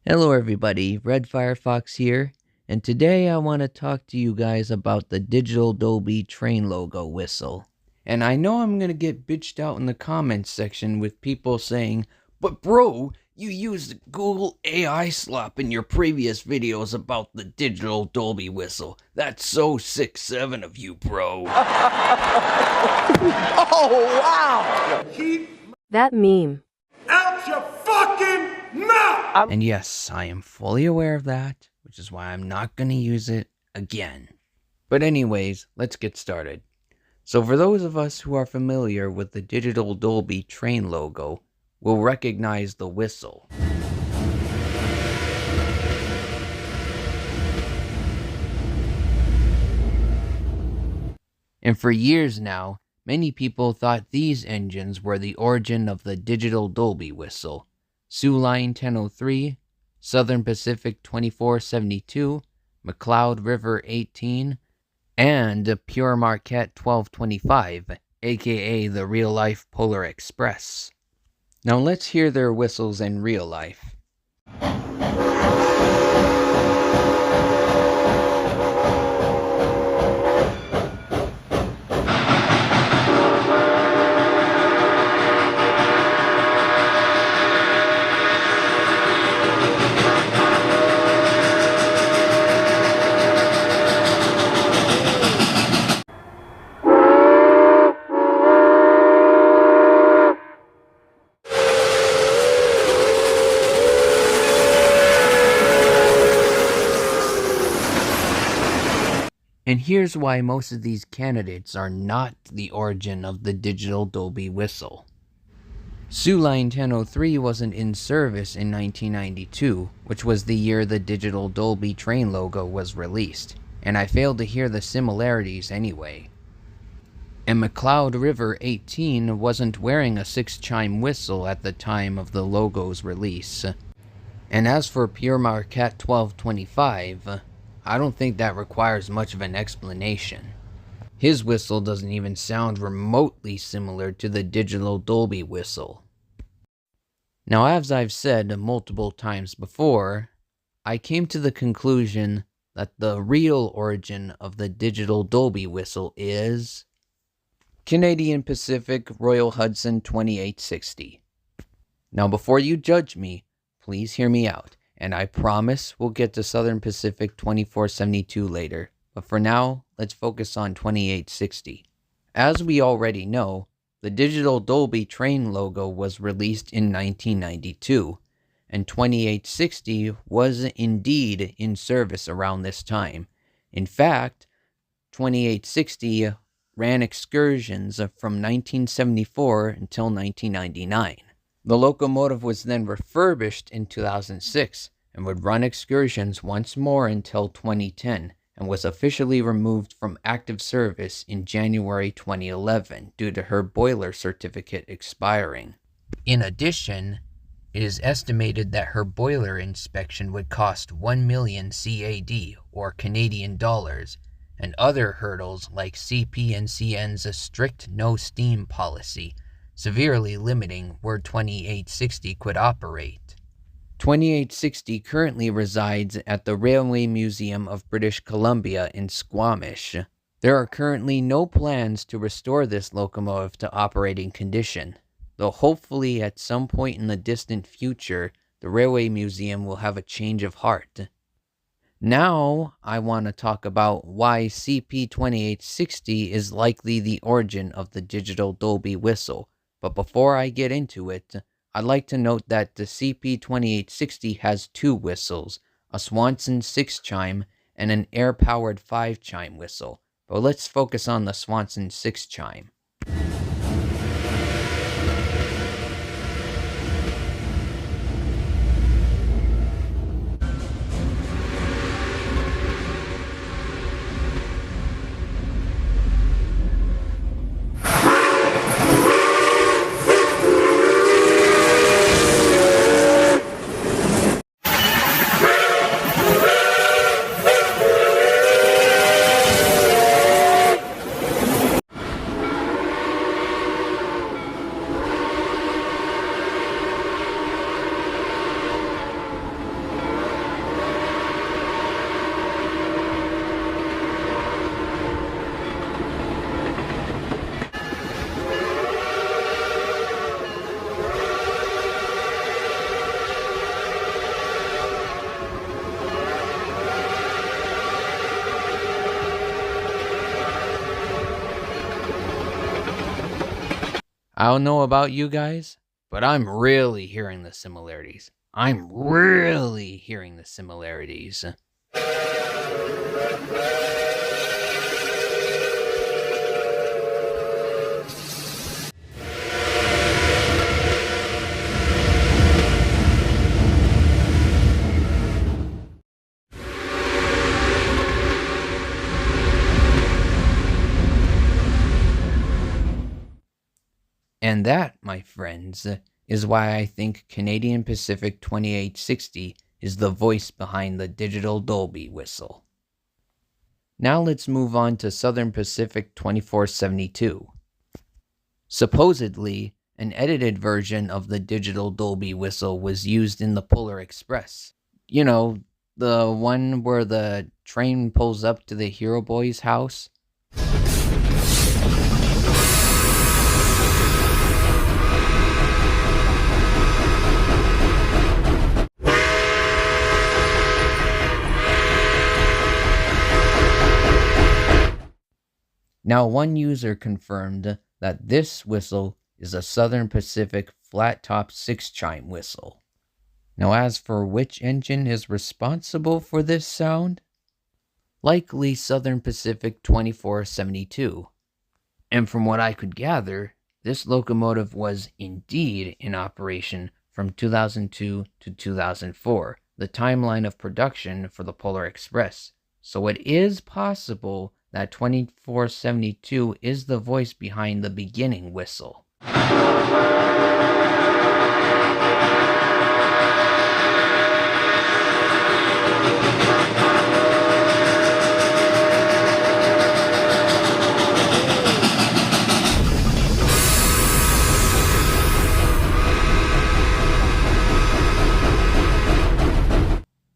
Hello everybody, Red Firefox here, and today I want to talk to you guys about the digital Dolby train logo whistle. And I know I'm gonna get bitched out in the comments section with people saying, "But bro, you used Google AI slop in your previous videos about the digital Dolby whistle. That's so 6'7" of you, bro." Oh, wow! Keep That meme. out your fucking mouth! And yes, I am fully aware of that, which is why I'm not gonna use it again. But anyways, let's get started. So for those of us who are familiar with the digital Dolby train logo, will recognize the whistle. And for years now, many people thought these engines were the origin of the digital Dolby whistle. Sioux Line 1003, Southern Pacific 2472, McCloud River 18, and Pure Marquette 1225, aka the real-life Polar Express. Now let's hear their whistles in real life. And here's why most of these candidates are not the origin of the digital Dolby whistle. Sioux Line 1003 wasn't in service in 1992, which was the year the digital Dolby train logo was released, and I failed to hear the similarities anyway. And McCloud River 18 wasn't wearing a 6-chime whistle at the time of the logo's release. And as for Pure Marquette 1225, I don't think that requires much of an explanation. His whistle doesn't even sound remotely similar to the digital Dolby whistle. Now, as I've said multiple times before, I came to the conclusion that the real origin of the digital Dolby whistle is Canadian Pacific Royal Hudson 2860. Now, before you judge me, please hear me out. And I promise we'll get to Southern Pacific 2472 later. But for now, let's focus on 2860. As we already know, the digital Dolby train logo was released in 1992, and 2860 was indeed in service around this time. In fact, 2860 ran excursions from 1974 until 1999. The locomotive was then refurbished in 2006 and would run excursions once more until 2010 and was officially removed from active service in January 2011 due to her boiler certificate expiring. In addition, it is estimated that her boiler inspection would cost 1 million CAD or Canadian dollars, and other hurdles like CP&CN's strict no steam policy, severely limiting where 2860 could operate. 2860 currently resides at the Railway Museum of British Columbia in Squamish. There are currently no plans to restore this locomotive to operating condition, though hopefully at some point in the distant future, the Railway Museum will have a change of heart. Now, I want to talk about why CP2860 is likely the origin of the digital Dolby whistle. But before I get into it, I'd like to note that the CP2860 has 2 whistles, a Swanson 6-chime and an air-powered 5-chime whistle. But let's focus on the Swanson 6-chime. I don't know about you guys, but I'm really hearing the similarities. I'm really hearing the similarities. And that, my friends, is why I think Canadian Pacific 2860 is the voice behind the digital Dolby whistle. Now let's move on to Southern Pacific 2472. Supposedly, an edited version of the digital Dolby whistle was used in the Polar Express. You know, the one where the train pulls up to the hero boy's house. Now, one user confirmed that this whistle is a Southern Pacific flat-top 6-chime whistle. Now, as for which engine is responsible for this sound, likely Southern Pacific 2472. And from what I could gather, this locomotive was indeed in operation from 2002 to 2004, the timeline of production for the Polar Express. So it is possible that 2472 is the voice behind the beginning whistle.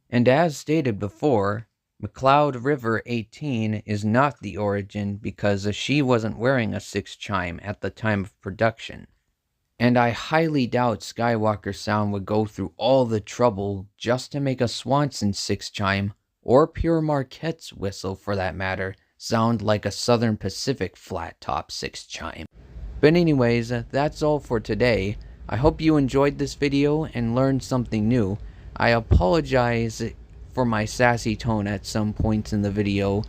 And as stated before, McLeod River 18 is not the origin because she wasn't wearing a 6-chime at the time of production. And I highly doubt Skywalker Sound would go through all the trouble just to make a Swanson 6-chime, or Pure Marquette's whistle for that matter, sound like a Southern Pacific flat-top 6-chime. But anyways, that's all for today. I hope you enjoyed this video and learned something new. I apologize for my sassy tone at some points in the video.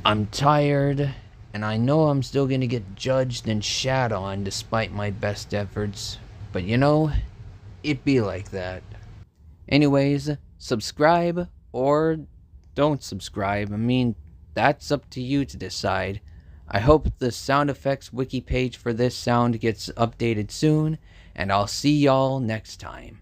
I'm tired, and I know I'm still gonna get judged and shat on despite my best efforts. But you know, it be like that. Anyways, subscribe or don't subscribe. I mean, that's up to you to decide. I hope the sound effects wiki page for this sound gets updated soon, and I'll see y'all next time.